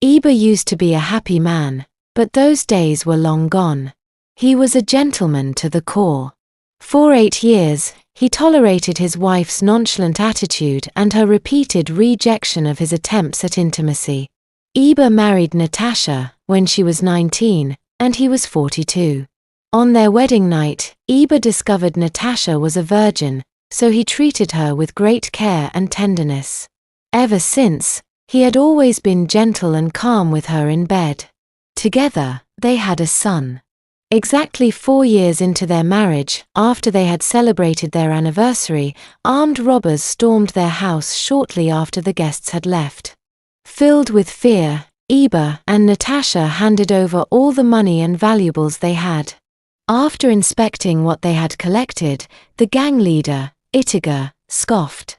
Eber used to be a happy man, but those days were long gone. He was a gentleman to the core. For 8 years, he tolerated his wife's nonchalant attitude and her repeated rejection of his attempts at intimacy. Eber married Natasha when she was 19, and he was 42. On their wedding night, Eber discovered Natasha was a virgin, so he treated her with great care and tenderness. Ever since, he had always been gentle and calm with her in bed. Together, they had a son. Exactly 4 years into their marriage, after they had celebrated their anniversary, armed robbers stormed their house shortly after the guests had left. Filled with fear, Eber and Natasha handed over all the money and valuables they had. After inspecting what they had collected, the gang leader, Eber, scoffed.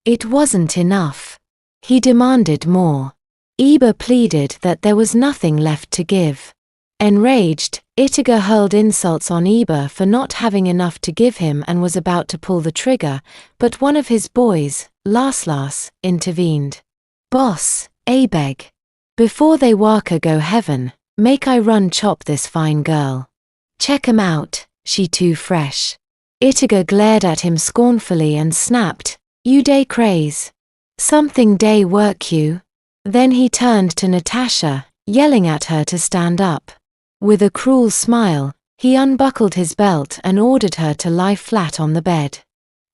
It wasn't enough. He demanded more. Eber pleaded that there was nothing left to give. Enraged, Eber hurled insults on Eber for not having enough to give him and was about to pull the trigger, but one of his boys, Las, intervened. "Boss, I beg. Before they waka go heaven, make I run chop this fine girl. Check 'em out, she too fresh." Eber glared at him scornfully and snapped, "You day craze. Something day work you." Then he turned to Natasha, yelling at her to stand up. With a cruel smile, he unbuckled his belt and ordered her to lie flat on the bed.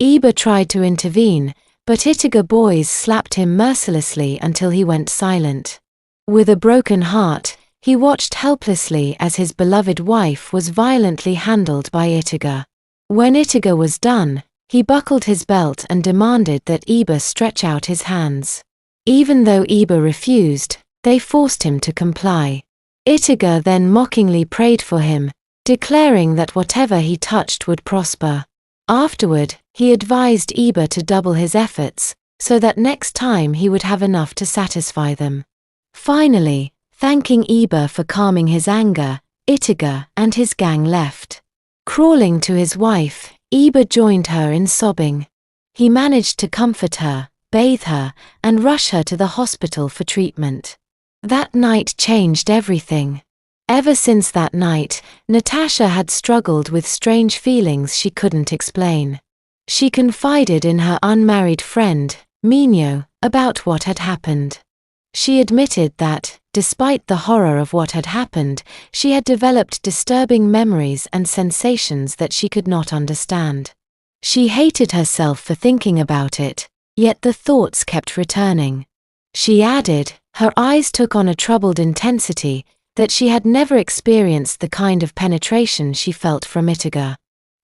Eber tried to intervene, but Eber boys slapped him mercilessly until he went silent. With a broken heart, he watched helplessly as his beloved wife was violently handled by Eber. When Eber was done, he buckled his belt and demanded that Eber stretch out his hands. Even though Eber refused, they forced him to comply. Eber then mockingly prayed for him, declaring that whatever he touched would prosper. Afterward, he advised Eber to double his efforts, so that next time he would have enough to satisfy them. Finally, thanking Eber for calming his anger, Eber and his gang left. Crawling to his wife, Eber joined her in sobbing. He managed to comfort her, bathe her, and rush her to the hospital for treatment. That night changed everything. Ever since that night, Natasha had struggled with strange feelings she couldn't explain. She confided in her unmarried friend, Minho, about what had happened. She admitted that, despite the horror of what had happened, she had developed disturbing memories and sensations that she could not understand. She hated herself for thinking about it, yet the thoughts kept returning. She added, her eyes took on a troubled intensity, that she had never experienced the kind of penetration she felt from Eber.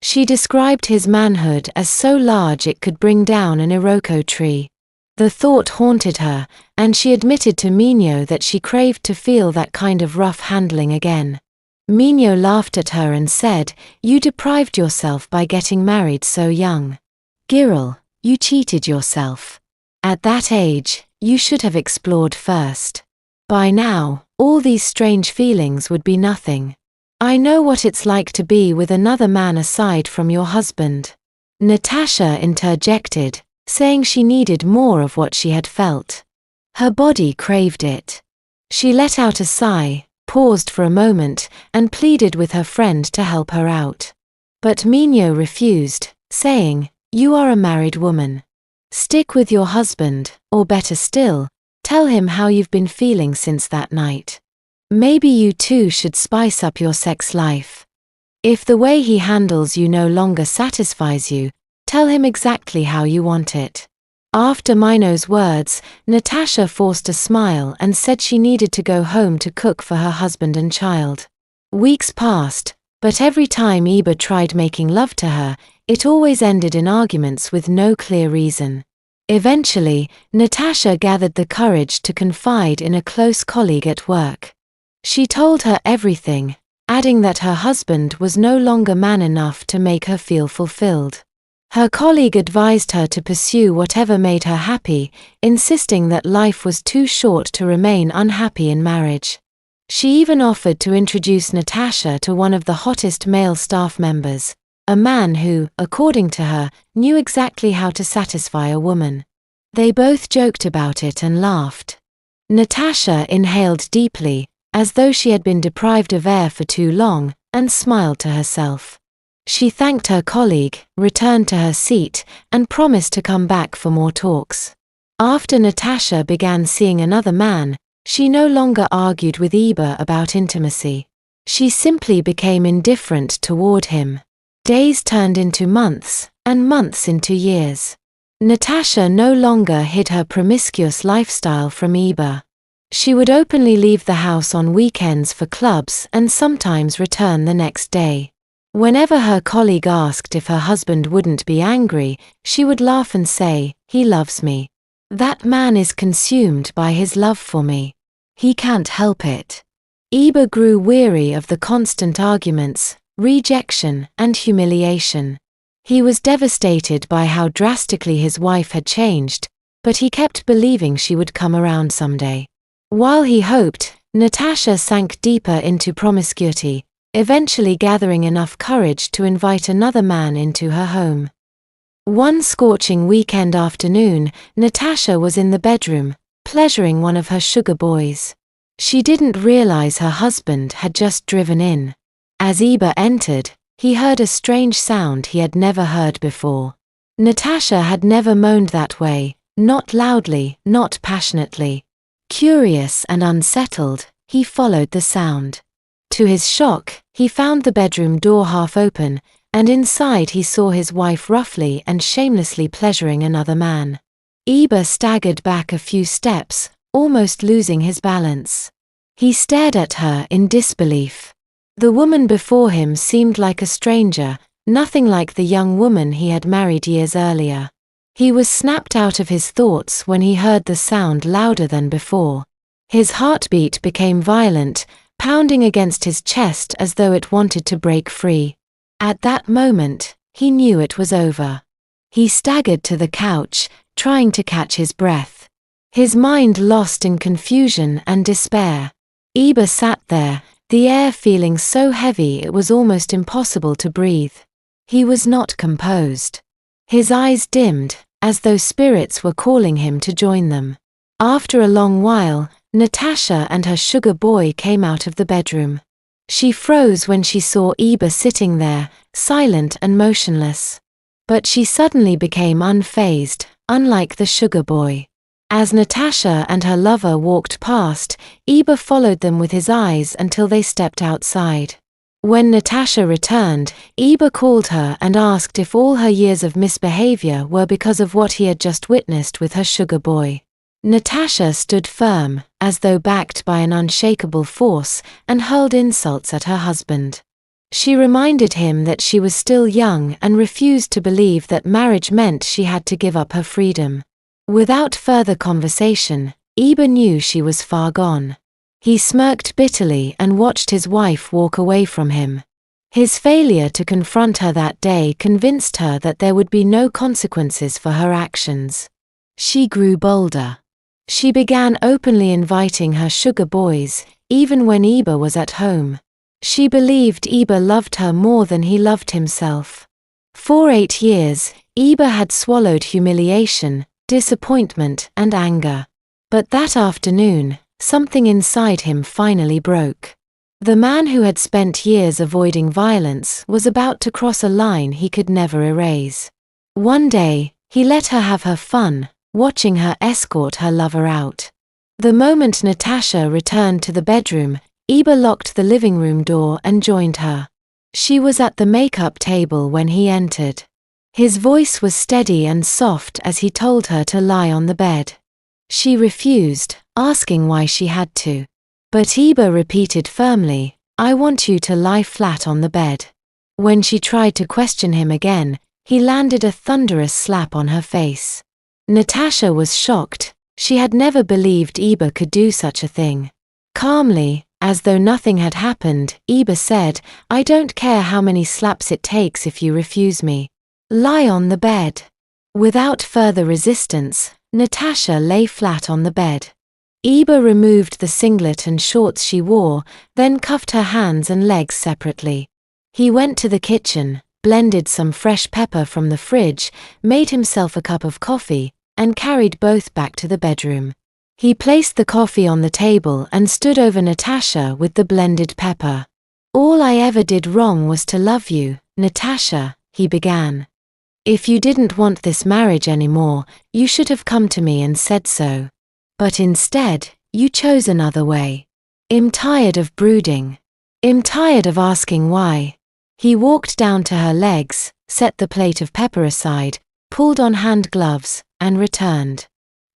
She described his manhood as so large it could bring down an Iroko tree. The thought haunted her, and she admitted to Minho that she craved to feel that kind of rough handling again. Minho laughed at her and said, "You deprived yourself by getting married so young. Girl, you cheated yourself. At that age, you should have explored first. By now, all these strange feelings would be nothing. I know what it's like to be with another man aside from your husband." Natasha interjected, saying she needed more of what she had felt. Her body craved it. She let out a sigh, paused for a moment, and pleaded with her friend to help her out. But Minho refused, saying, "You are a married woman. Stick with your husband, or better still, tell him how you've been feeling since that night. Maybe you too should spice up your sex life. If the way he handles you no longer satisfies you, tell him exactly how you want it." After Minho's words, Natasha forced a smile and said she needed to go home to cook for her husband and child. Weeks passed, but every time Eber tried making love to her, it always ended in arguments with no clear reason. Eventually, Natasha gathered the courage to confide in a close colleague at work. She told her everything, adding that her husband was no longer man enough to make her feel fulfilled. Her colleague advised her to pursue whatever made her happy, insisting that life was too short to remain unhappy in marriage. She even offered to introduce Natasha to one of the hottest male staff members, a man who, according to her, knew exactly how to satisfy a woman. They both joked about it and laughed. Natasha inhaled deeply, as though she had been deprived of air for too long, and smiled to herself. She thanked her colleague, returned to her seat, and promised to come back for more talks. After Natasha began seeing another man, she no longer argued with Eber about intimacy. She simply became indifferent toward him. Days turned into months, and months into years. Natasha no longer hid her promiscuous lifestyle from Eber. She would openly leave the house on weekends for clubs and sometimes return the next day. Whenever her colleague asked if her husband wouldn't be angry, she would laugh and say, "He loves me. That man is consumed by his love for me. He can't help it." Eber grew weary of the constant arguments, rejection, and humiliation. He was devastated by how drastically his wife had changed, but he kept believing she would come around someday. While he hoped, Natasha sank deeper into promiscuity, eventually gathering enough courage to invite another man into her home. One scorching weekend afternoon, Natasha was in the bedroom, pleasuring one of her sugar boys. She didn't realize her husband had just driven in. As Eber entered, he heard a strange sound he had never heard before. Natasha had never moaned that way, not loudly, not passionately. Curious and unsettled, he followed the sound. To his shock, he found the bedroom door half open, and inside he saw his wife roughly and shamelessly pleasuring another man. Eber staggered back a few steps, almost losing his balance. He stared at her in disbelief. The woman before him seemed like a stranger, nothing like the young woman he had married years earlier. He was snapped out of his thoughts when he heard the sound louder than before. His heartbeat became violent, pounding against his chest as though it wanted to break free. At that moment, he knew it was over. He staggered to the couch, trying to catch his breath. His mind lost in confusion and despair. Eber sat there, the air feeling so heavy it was almost impossible to breathe. He was not composed. His eyes dimmed, as though spirits were calling him to join them. After a long while, Natasha and her sugar boy came out of the bedroom. She froze when she saw Eber sitting there, silent and motionless. But she suddenly became unfazed, unlike the sugar boy. As Natasha and her lover walked past, Eber followed them with his eyes until they stepped outside. When Natasha returned, Eber called her and asked if all her years of misbehavior were because of what he had just witnessed with her sugar boy. Natasha stood firm, as though backed by an unshakable force, and hurled insults at her husband. She reminded him that she was still young and refused to believe that marriage meant she had to give up her freedom. Without further conversation, Eber knew she was far gone. He smirked bitterly and watched his wife walk away from him. His failure to confront her that day convinced her that there would be no consequences for her actions. She grew bolder. She began openly inviting her sugar boys, even when Eber was at home. She believed Eber loved her more than he loved himself. For 8 years, Eber had swallowed humiliation, disappointment, and anger. But that afternoon, something inside him finally broke. The man who had spent years avoiding violence was about to cross a line he could never erase. One day, he let her have her fun, watching her escort her lover out. The moment Natasha returned to the bedroom, Eber locked the living room door and joined her. She was at the makeup table when he entered. His voice was steady and soft as he told her to lie on the bed. She refused, asking why she had to. But Eber repeated firmly, "I want you to lie flat on the bed." When she tried to question him again, he landed a thunderous slap on her face. Natasha was shocked. She had never believed Eber could do such a thing. Calmly, as though nothing had happened, Eber said, "I don't care how many slaps it takes if you refuse me. Lie on the bed." Without further resistance, Natasha lay flat on the bed. Eber removed the singlet and shorts she wore, then cuffed her hands and legs separately. He went to the kitchen, blended some fresh pepper from the fridge, made himself a cup of coffee, and carried both back to the bedroom. He placed the coffee on the table and stood over Natasha with the blended pepper. "All I ever did wrong was to love you, Natasha," he began. "If you didn't want this marriage anymore, you should have come to me and said so. But instead, you chose another way. I'm tired of brooding. I'm tired of asking why." He walked down to her legs, set the plate of pepper aside, pulled on hand gloves, and returned.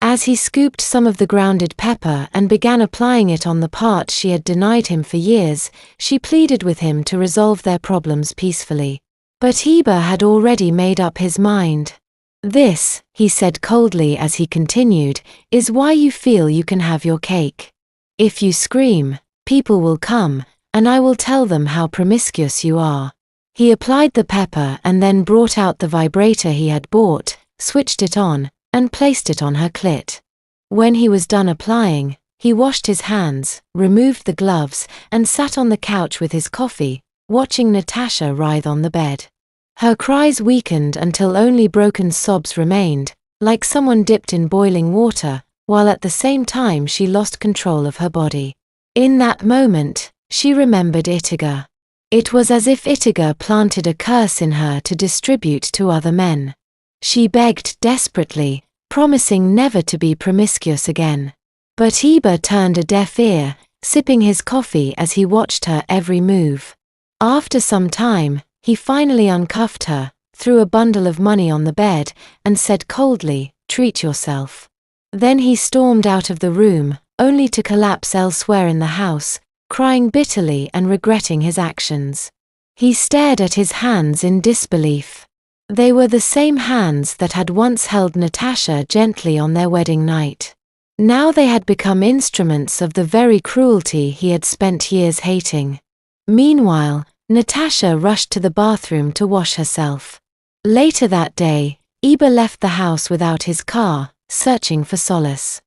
As he scooped some of the grounded pepper and began applying it on the part she had denied him for years, she pleaded with him to resolve their problems peacefully. But Eber had already made up his mind. "This," he said coldly as he continued, "is why you feel you can have your cake. If you scream, people will come, and I will tell them how promiscuous you are." He applied the pepper and then brought out the vibrator he had bought, switched it on, and placed it on her clit. When he was done applying, he washed his hands, removed the gloves, and sat on the couch with his coffee, watching Natasha writhe on the bed. Her cries weakened until only broken sobs remained, like someone dipped in boiling water, while at the same time she lost control of her body. In that moment, she remembered Itiger. It was as if Itiger planted a curse in her to distribute to other men. She begged desperately, promising never to be promiscuous again. But Eber turned a deaf ear, sipping his coffee as he watched her every move. After some time, he finally uncuffed her, threw a bundle of money on the bed, and said coldly, "Treat yourself." Then he stormed out of the room, only to collapse elsewhere in the house, crying bitterly and regretting his actions. He stared at his hands in disbelief. They were the same hands that had once held Natasha gently on their wedding night. Now they had become instruments of the very cruelty he had spent years hating. Meanwhile, Natasha rushed to the bathroom to wash herself. Later that day, Eber left the house without his car, searching for solace.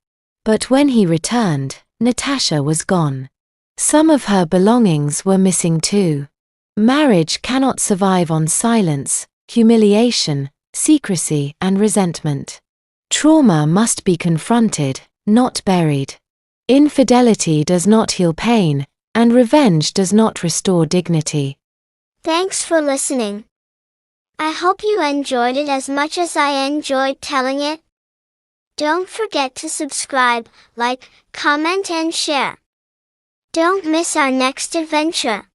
But when he returned, Natasha was gone. Some of her belongings were missing too. Marriage cannot survive on silence, humiliation, secrecy, and resentment. Trauma must be confronted, not buried. Infidelity does not heal pain, and revenge does not restore dignity. Thanks for listening. I hope you enjoyed it as much as I enjoyed telling it. Don't forget to subscribe, like, comment and share. Don't miss our next adventure.